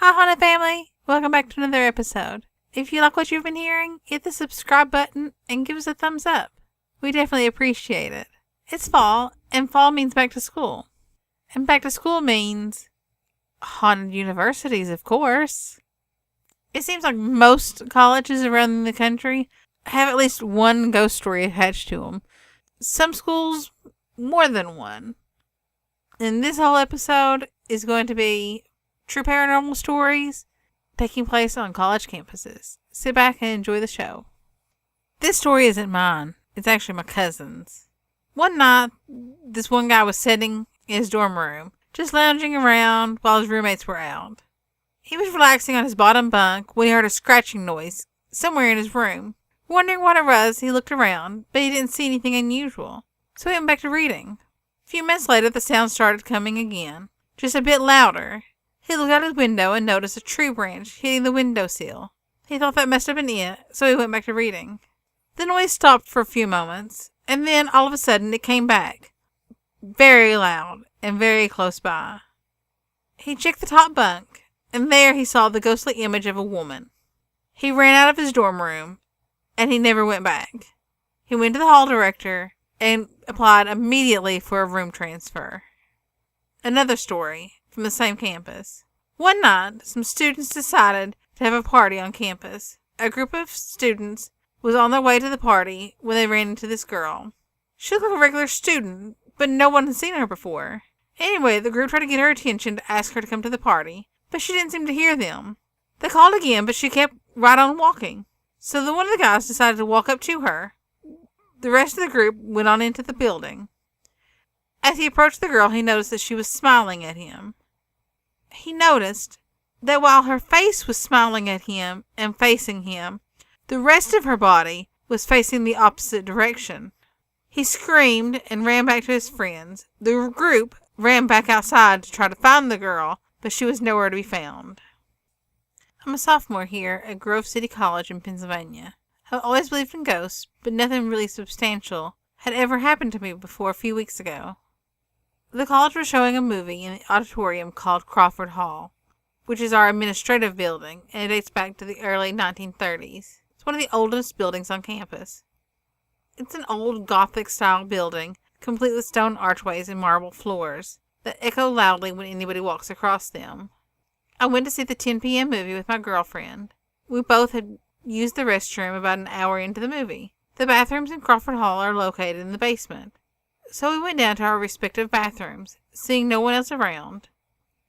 Hi, Haunted Family! Welcome back to another episode. If you like what you've been hearing, hit the subscribe button and give us a thumbs up. We definitely appreciate it. It's fall, and fall means back to school. And back to school means haunted universities, of course. It seems like most colleges around the country have at least one ghost story attached to them. Some schools, more than one. And this whole episode is going to be True Paranormal Stories taking place on college campuses. Sit back and enjoy the show. This story isn't mine. It's actually my cousin's. One night, this one guy was sitting in his dorm room, just lounging around while his roommates were out. He was relaxing on his bottom bunk when he heard a scratching noise somewhere in his room. Wondering what it was, he looked around, but he didn't see anything unusual, so he went back to reading. A few minutes later, the sound started coming again, just a bit louder. He looked out his window and noticed a tree branch hitting the windowsill. He thought that must have been it, so he went back to reading. The noise stopped for a few moments, and then all of a sudden it came back, very loud and very close by. He checked the top bunk, and there he saw the ghostly image of a woman. He ran out of his dorm room, and he never went back. He went to the hall director and applied immediately for a room transfer. Another story from the same campus. One night, some students decided to have a party on campus. A group of students was on their way to the party when they ran into this girl. She looked like a regular student, but no one had seen her before. Anyway, the group tried to get her attention to ask her to come to the party, but she didn't seem to hear them. They called again, but she kept right on walking. So one of the guys decided to walk up to her. The rest of the group went on into the building. As he approached the girl, he noticed that she was smiling at him. He noticed that while her face was smiling at him and facing him, the rest of her body was facing the opposite direction. He screamed and ran back to his friends. The group ran back outside to try to find the girl, but she was nowhere to be found. I'm a sophomore here at Grove City College in Pennsylvania. I've always believed in ghosts, but nothing really substantial had ever happened to me before a few weeks ago. The college was showing a movie in the auditorium called Crawford Hall, which is our administrative building, and it dates back to the early 1930s. It's one of the oldest buildings on campus. It's an old Gothic-style building, complete with stone archways and marble floors that echo loudly when anybody walks across them. I went to see the 10 p.m. movie with my girlfriend. We both had used the restroom about an hour into the movie. The bathrooms in Crawford Hall are located in the basement. So we went down to our respective bathrooms, seeing no one else around.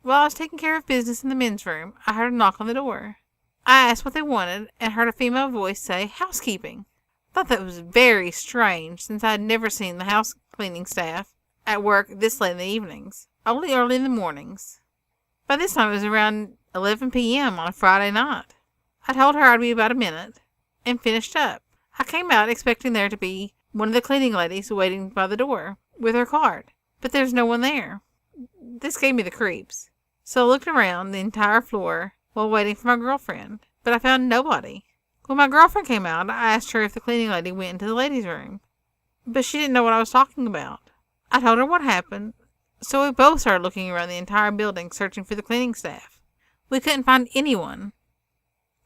While I was taking care of business in the men's room, I heard a knock on the door. I asked what they wanted and heard a female voice say, "Housekeeping." I thought that was very strange, since I had never seen the house cleaning staff at work this late in the evenings, only early in the mornings. By this time it was around 11 p.m. on a Friday night. I told her I'd be about a minute, and finished up. I came out expecting there to be one of the cleaning ladies waiting by the door with her cart, but there's no one there. This gave me the creeps, so I looked around the entire floor while waiting for my girlfriend, but I found nobody. When my girlfriend came out, I asked her if the cleaning lady went into the ladies' room, but she didn't know what I was talking about. I told her what happened, so we both started looking around the entire building searching for the cleaning staff. We couldn't find anyone,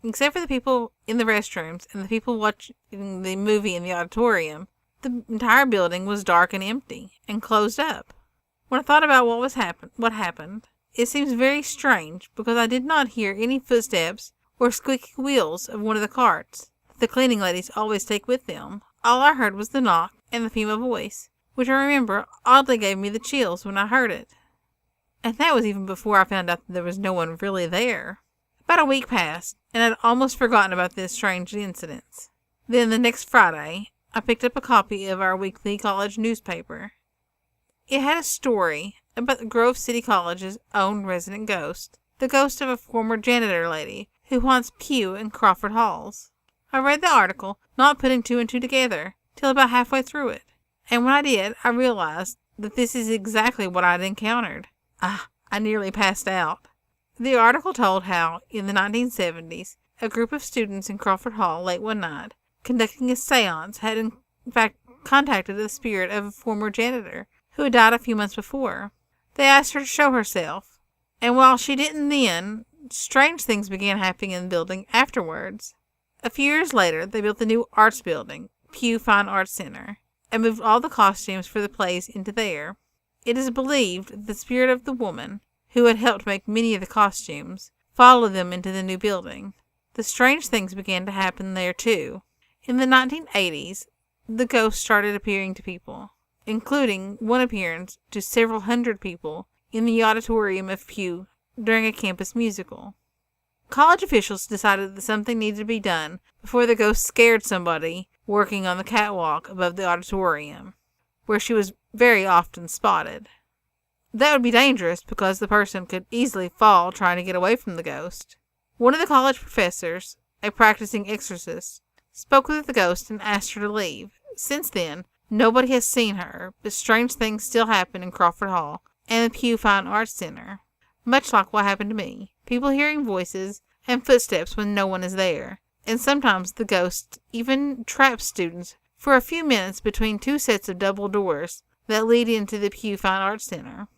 except for the people in the restrooms and the people watching the movie in the auditorium. The entire building was dark and empty, and closed up. When I thought about what happened, it seems very strange because I did not hear any footsteps or squeaky wheels of one of the carts that the cleaning ladies always take with them. All I heard was the knock and the female voice, which I remember oddly gave me the chills when I heard it. And that was even before I found out that there was no one really there. About a week passed, and I'd almost forgotten about this strange incident. Then the next Friday, I picked up a copy of our weekly college newspaper. It had a story about the Grove City College's own resident ghost, the ghost of a former janitor lady who haunts Pew and Crawford Halls. I read the article, not putting two and two together, till about halfway through it, and when I did, I realized that this is exactly what I'd encountered. I nearly passed out. The article told how, in the 1970s, a group of students in Crawford Hall late one night, conducting a seance, had in fact contacted the spirit of a former janitor who had died a few months before. They asked her to show herself, and while she didn't then Strange things began happening in the building afterwards. A few years later, they built the new arts building, Pew Fine Arts Center, and moved all the costumes for the plays into there. It is believed that the spirit of the woman, who had helped make many of the costumes, followed them into the new building. The strange things began to happen there too. In the 1980s, the ghosts started appearing to people, including one appearance to several hundred people in the auditorium of Pew during a campus musical. College officials decided that something needed to be done before the ghost scared somebody working on the catwalk above the auditorium, where she was very often spotted. That would be dangerous because the person could easily fall trying to get away from the ghost. One of the college professors, a practicing exorcist, spoke with the ghost and asked her to leave. Since then, nobody has seen her, but strange things still happen in Crawford Hall and the Pew Fine Arts Center. Much like what happened to me. People hearing voices and footsteps when no one is there. And sometimes the ghost even traps students for a few minutes between two sets of double doors that lead into the Pew Fine Arts Center.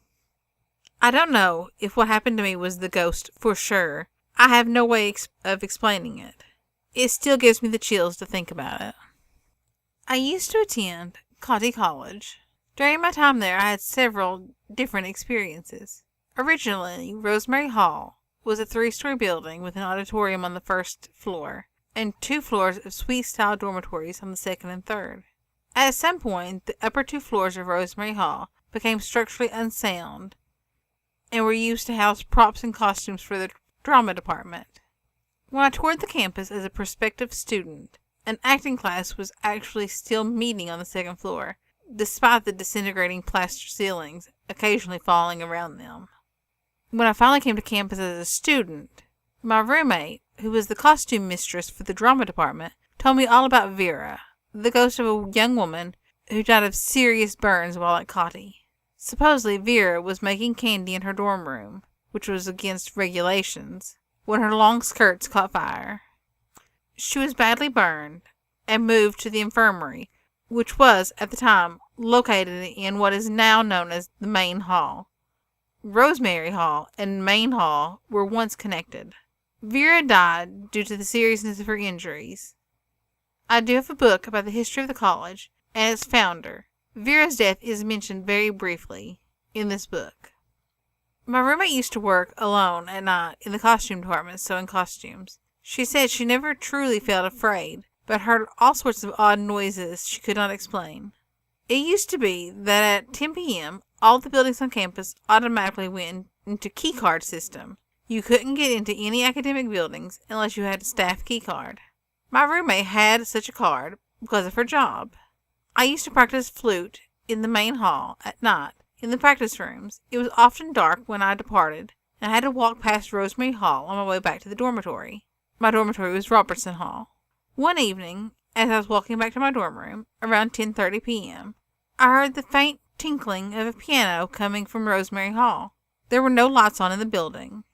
I don't know if what happened to me was the ghost for sure. I have no way of explaining it. It still gives me the chills to think about it. I used to attend Cotty College. During my time there, I had several different experiences. Originally, Rosemary Hall was a 3-story building with an auditorium on the first floor and 2 floors of suite-style dormitories on the second and third. At some point, the upper 2 floors of Rosemary Hall became structurally unsound and were used to house props and costumes for the drama department. When I toured the campus as a prospective student, an acting class was actually still meeting on the second floor, despite the disintegrating plaster ceilings occasionally falling around them. When I finally came to campus as a student, my roommate, who was the costume mistress for the drama department, told me all about Vera, the ghost of a young woman who died of serious burns while at Cotty. Supposedly, Vera was making candy in her dorm room, which was against regulations, when her long skirts caught fire. She was badly burned and moved to the infirmary, which was, at the time, located in what is now known as the main hall. Rosemary Hall and Main Hall were once connected. Vera died due to the seriousness of her injuries. I do have a book about the history of the college and its founder. Vera's death is mentioned very briefly in this book. My roommate used to work alone at night in the costume department sewing costumes. She said she never truly felt afraid, but heard all sorts of odd noises she could not explain. It used to be that at 10 p.m., all the buildings on campus automatically went into keycard system. You couldn't get into any academic buildings unless you had a staff keycard. My roommate had such a card because of her job. I used to practice flute in the main hall at night in the practice rooms. It was often dark when I departed, and I had to walk past Rosemary Hall on my way back to the dormitory. My dormitory was Robertson Hall. One evening, as I was walking back to my dorm room, around 10:30 p.m., I heard the faint tinkling of a piano coming from Rosemary Hall. There were no lights on in the building,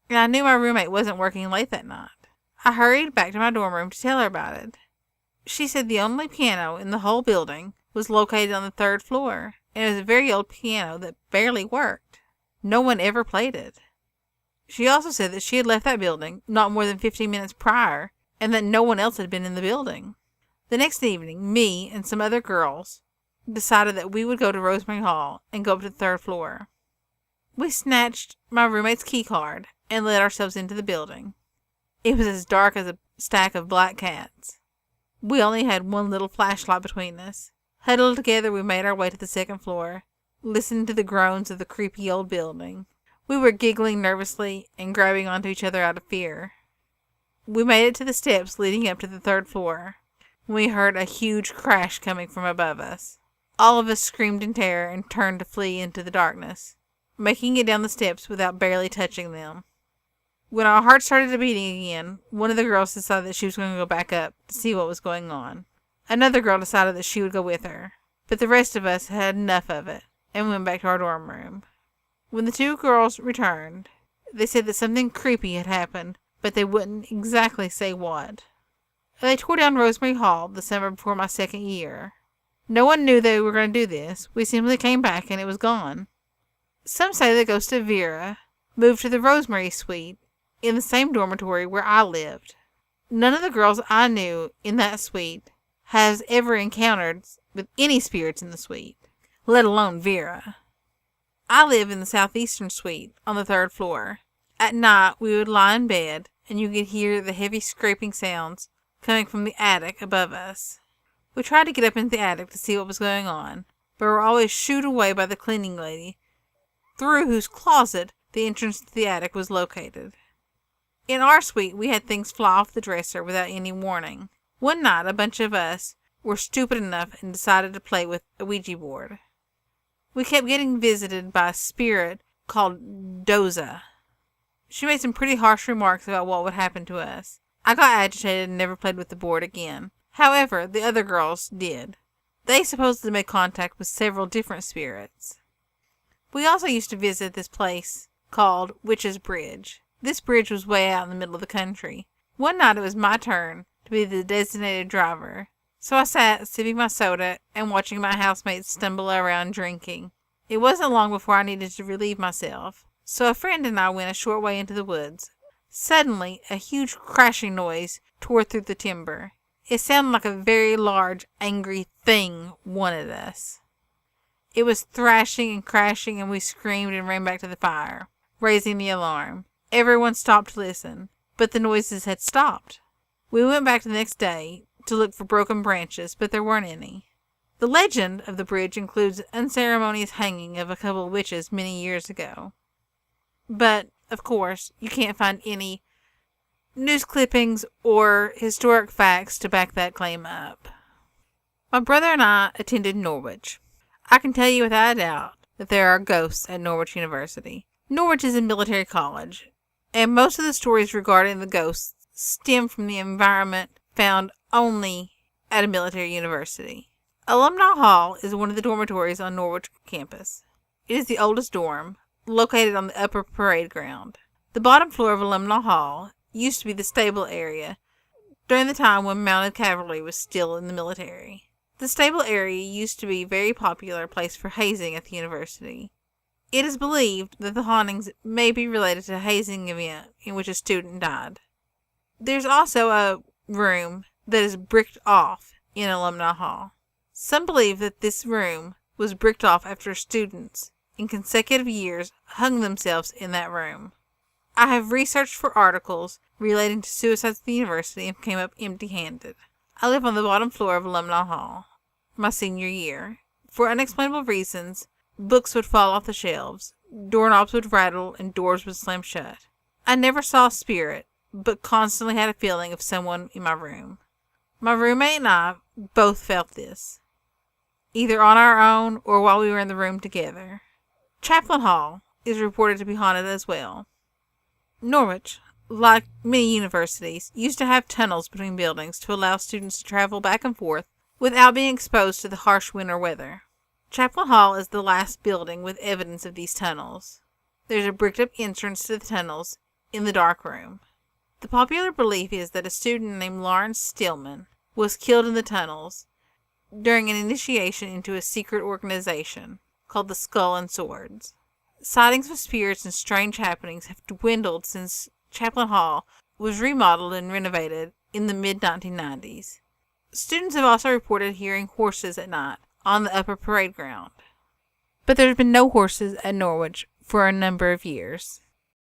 and I knew my roommate wasn't working late that night. I hurried back to my dorm room to tell her about it. She said the only piano in the whole building was located on the 3rd floor, and it was a very old piano that barely worked. No one ever played it. She also said that she had left that building not more than 15 minutes prior, and that no one else had been in the building. The next evening, me and some other girls decided that we would go to Rosemary Hall and go up to the 3rd floor. We snatched my roommate's key card and let ourselves into the building. It was as dark as a stack of black cats. We only had one little flashlight between us. Huddled together, we made our way to the 2nd floor, listening to the groans of the creepy old building. We were giggling nervously and grabbing onto each other out of fear. We made it to the steps leading up to the 3rd floor when we heard a huge crash coming from above us. All of us screamed in terror and turned to flee into the darkness, making it down the steps without barely touching them. When our hearts started beating again, one of the girls decided that she was going to go back up to see what was going on. Another girl decided that she would go with her, but the rest of us had enough of it and went back to our dorm room. When the 2 girls returned, they said that something creepy had happened, but they wouldn't exactly say what. They tore down Rosemary Hall the summer before my 2nd year. No one knew they were going to do this. We simply came back and it was gone. Some say the ghost of Vera moved to the Rosemary Suite in the same dormitory where I lived. None of the girls I knew in that suite has ever encountered with any spirits in the suite, let alone Vera. I live in the southeastern suite on the 3rd floor. At night, we would lie in bed, and you could hear the heavy scraping sounds coming from the attic above us. We tried to get up into the attic to see what was going on, but were always shooed away by the cleaning lady, through whose closet the entrance to the attic was located. In our suite, we had things fly off the dresser without any warning. One night, a bunch of us were stupid enough and decided to play with a Ouija board. We kept getting visited by a spirit called Doza. She made some pretty harsh remarks about what would happen to us. I got agitated and never played with the board again. However, the other girls did. They supposedly made contact with several different spirits. We also used to visit this place called Witch's Bridge. This bridge was way out in the middle of the country. One night it was my turn to be the designated driver, so I sat sipping my soda and watching my housemates stumble around drinking. It wasn't long before I needed to relieve myself, so a friend and I went a short way into the woods. Suddenly, a huge crashing noise tore through the timber. It sounded like a very large, angry thing wanted us. It was thrashing and crashing, and we screamed and ran back to the fire, raising the alarm. Everyone stopped to listen, but the noises had stopped. We went back the next day to look for broken branches, but there weren't any. The legend of the bridge includes unceremonious hanging of a couple of witches many years ago. But, of course, you can't find any news clippings or historic facts to back that claim up. My brother and I attended Norwich. I can tell you without a doubt that there are ghosts at Norwich University. Norwich is a military college, and most of the stories regarding the ghosts stem from the environment found only at a military university. Alumni Hall is one of the dormitories on Norwich campus. It is the oldest dorm, located on the upper parade ground. The bottom floor of Alumni Hall used to be the stable area during the time when mounted cavalry was still in the military. The stable area used to be a very popular place for hazing at the university. It is believed that the hauntings may be related to a hazing event in which a student died. There's also a room that is bricked off in Alumni Hall. Some believe that this room was bricked off after students in consecutive years hung themselves in that room. I have researched for articles relating to suicides at the university and came up empty-handed. I live on the bottom floor of Alumni Hall, my senior year. For unexplainable reasons, books would fall off the shelves, doorknobs would rattle, and doors would slam shut. I never saw a spirit, but constantly had a feeling of someone in my room. My roommate and I both felt this, either on our own or while we were in the room together. Chaplain Hall is reported to be haunted as well. Norwich, like many universities, used to have tunnels between buildings to allow students to travel back and forth without being exposed to the harsh winter weather. Chaplain Hall is the last building with evidence of these tunnels. There's a bricked-up entrance to the tunnels in the dark room. The popular belief is that a student named Lawrence Stillman was killed in the tunnels during an initiation into a secret organization called the Skull and Swords. Sightings of spirits and strange happenings have dwindled since Chaplain Hall was remodeled and renovated in the mid-1990s. Students have also reported hearing horses at night on the upper parade ground. But there's been no horses at Norwich for a number of years.